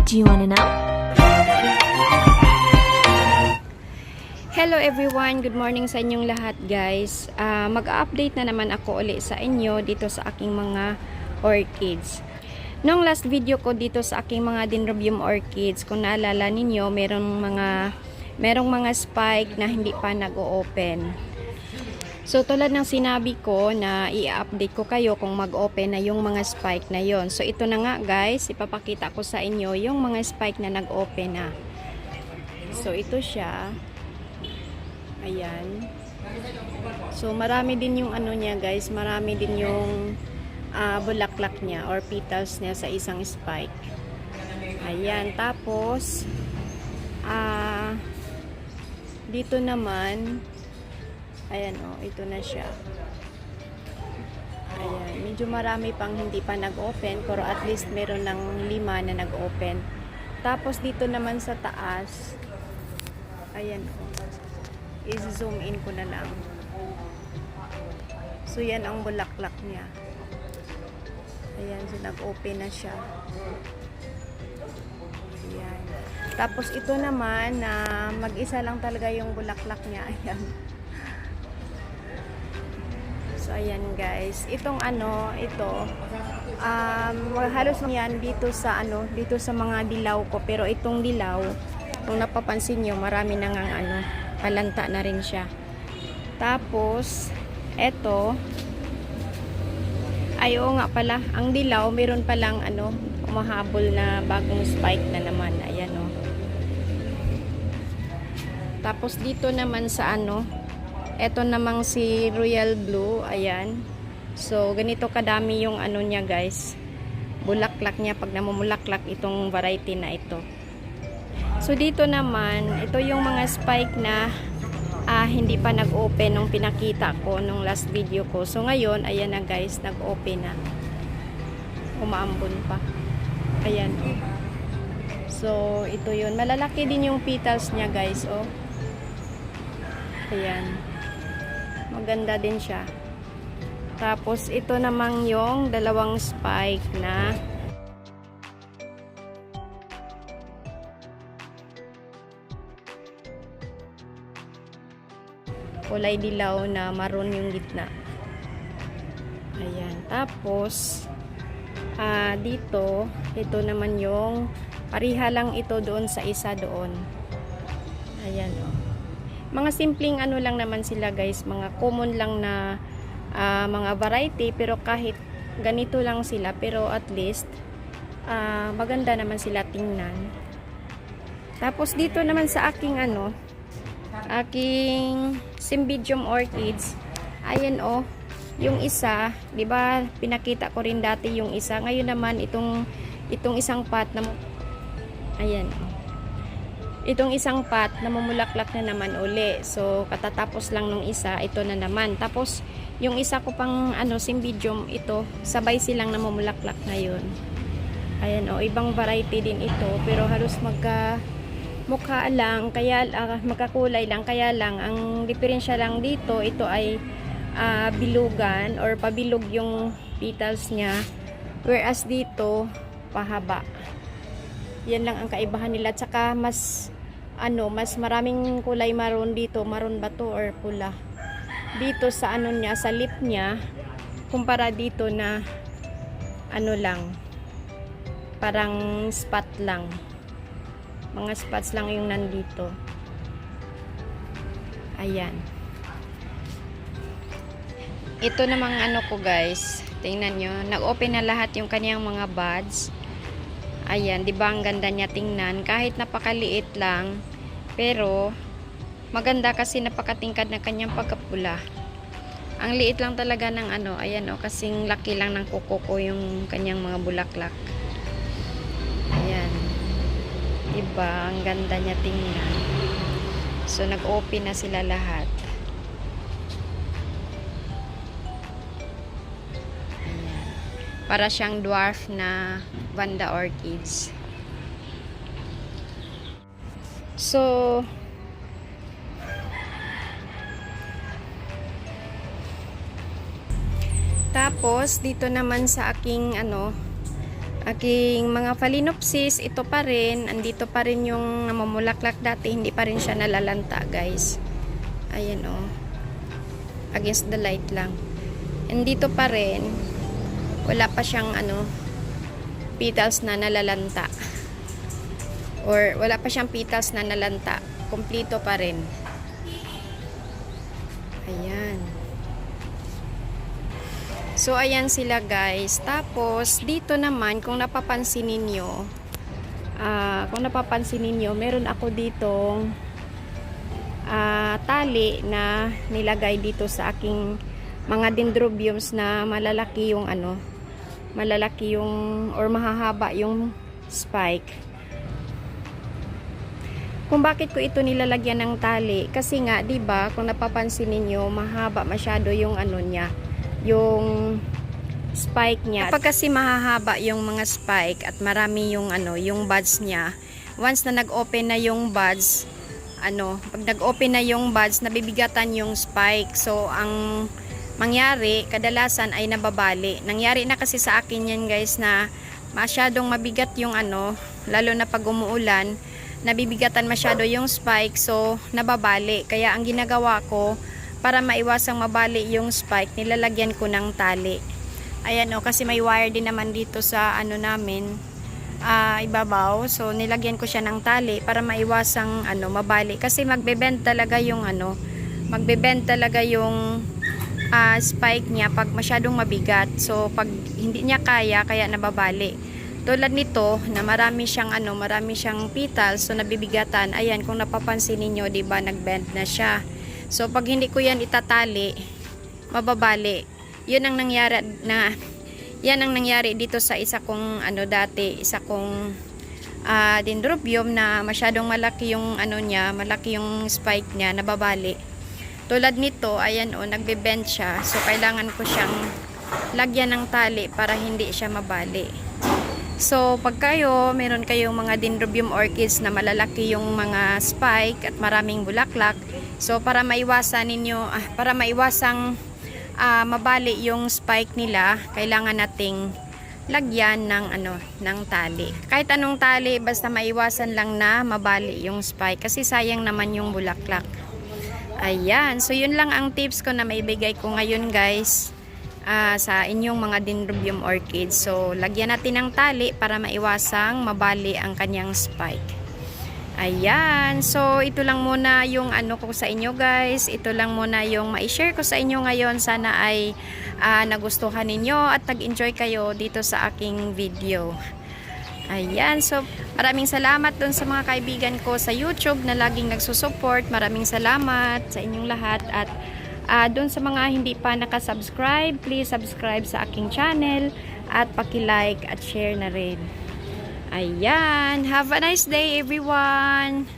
Do you wanna know? Hello everyone, good morning sa inyong lahat guys. Mag-update na naman ako uli sa inyo dito sa aking mga orchids. Nung last video ko dito sa aking mga Dendrobium orchids, kung naalala ninyo, merong mga spike na hindi pa nag-o-open. So tulad ng sinabi ko na i-update ko kayo kung mag-open na yung mga spike na yon. So ito na nga guys, ipapakita ko sa inyo yung mga spike na nag-open na. So ito siya. Ayan. So marami din yung ano niya guys, marami din yung bulaklak niya or petals niya sa isang spike. Ayan, tapos dito naman, ayan ito na siya. Ayan, medyo marami pang hindi pa nag-open, pero at least meron ng 5 na nag-open. Tapos dito naman sa taas, ayan i-zoom in ko na lang. So yan ang bulaklak niya. Ayan, so nag-open na siya. Ayan. Tapos ito naman na mag-isa lang talaga yung bulaklak niya. Ayan. So ayan guys. Itong ito halos yan dito sa mga dilaw ko, pero itong dilaw, kung napapansin niyo, marami na ngang palanta na rin siya. Tapos eto, oo nga pala, ang dilaw meron palang umahabol na bagong spike na naman. Ayan Tapos dito naman sa eto namang si Royal Blue. Ayan. So ganito kadami yung niya guys, bulaklak niya pag namumulaklak itong variety na ito. So dito naman, ito yung mga spike na hindi pa nag-open nung pinakita ko nung last video ko. So ngayon, ayan na guys, nag-open na. Umaambon pa. Ayan. So ito yun. Malalaki din yung petals niya guys. Ayan. Maganda din siya. Tapos ito namang yung dalawang spike na kulay dilaw na maroon yung gitna. Ayan. Tapos dito, ito naman yung pariha lang ito doon sa isa doon. Ayan Mga simpleng lang naman sila guys, mga common lang na mga variety, pero kahit ganito lang sila, pero at least maganda naman sila tingnan. Tapos dito naman sa aking aking Cymbidium orchids, ayan yung isa, 'di ba? Pinakita ko rin dati yung isa. Ngayon naman itong isang pot na ayan. Itong isang pot na mamulaklak na naman uli. So katatapos lang nung isa, ito na naman. Tapos yung isa ko pang Cymbidium, ito sabay silang namumulaklak ngayon. Ayan ibang variety din ito, pero halos mukha lang, kaya magkakulay lang, kaya lang ang diferensya lang dito, ito ay bilugan or pabilog yung petals niya, whereas dito pahaba. Yan lang ang kaibahan nila. Tsaka mas maraming kulay maroon dito, maroon ba to or pula dito sa niya, sa lip niya, kumpara dito na lang, parang spot lang. Mga spots lang yung nandito. Ayan. Ito namang ko guys. Tingnan nyo. Nag-open na lahat yung kaniyang mga buds. Ayan. Diba ang ganda niya tingnan? Kahit napakaliit lang. Pero maganda kasi napakatingkad na kanyang pagkapula. Ang liit lang talaga ng ayan kasing laki lang ng kuko ko yung kanyang mga bulaklak. Ayan. Diba? Ang ganda niya tingnan. So, nag-open na sila lahat. Ayan. Para siyang dwarf na Vanda orchids. So, tapos, dito naman sa aking aking mga phalaenopsis, ito pa rin, andito pa rin yung namumulaklak dati, hindi pa rin siya nalalanta guys. Ayan o, against the light lang. And dito pa rin, wala pa siyang petals na nalalanta. Or wala pa siyang petals na nalanta. Kompleto pa rin. Ayan. So, ayan sila guys. Tapos, dito naman, kung napapansin ninyo, meron ako ditong tali na nilagay dito sa aking mga dendrobiums na malalaki yung or mahahaba yung spike. Kung bakit ko ito nilalagyan ng tali, kasi nga, 'di ba, kung napapansin niyo, mahaba masyado yung niya, yung spike niya. Kapag kasi mahahaba yung mga spike at marami yung yung buds niya, once na nag-open na yung buds, pag nag-open na yung buds, nabibigatan yung spike. So, ang mangyari, kadalasan ay nababali. Nangyari na kasi sa akin yan guys na masyadong mabigat yung lalo na pag umuulan, nabibigatan masyado yung spike, so nababali. Kaya ang ginagawa ko, para maiwasang mabali yung spike, nilalagyan ko ng tali. Ayan kasi may wire din naman dito sa namin, ibabaw. So nilagyan ko siya ng tali para maiwasang mabali. Kasi magbe-bend talaga yung spike niya pag masyadong mabigat. So pag hindi niya kaya nababali. Tulad nito na marami siyang petals, so nabibigatan. Ayan, kung napapansin niyo, 'di ba, nag-bend na siya. So pag hindi ko 'yan itatali, mababali. 'Yun ang nangyari dito sa isa kong isa kong dendrobium na masyadong malaki yung malaki yung spike niya, nababali. Tulad nito, ayan nagbe-bend siya. So kailangan ko siyang lagyan ng tali para hindi siya mabali. So, pag meron kayong mga dendrobium orchids na malalaki yung mga spike at maraming bulaklak, so para maiwasang mabali yung spike nila, kailangan nating lagyan ng tali. Kahit anong tali, basta maiwasan lang na mabali yung spike kasi sayang naman yung bulaklak. Ayan, so yun lang ang tips ko na maibigay ko ngayon guys. Sa inyong mga dendrobium orchids. So, lagyan natin ng tali para maiwasang mabali ang kanyang spike. Ayan. So, ito lang muna yung ko sa inyo guys. Ito lang muna yung ma-share ko sa inyo ngayon. Sana ay nagustuhan ninyo at nag-enjoy kayo dito sa aking video. Ayan. So, maraming salamat dun sa mga kaibigan ko sa YouTube na laging nagsusupport. Maraming salamat sa inyong lahat at doon sa mga hindi pa nakasubscribe, please subscribe sa aking channel at paki-like at share na rin. Ayan, have a nice day everyone!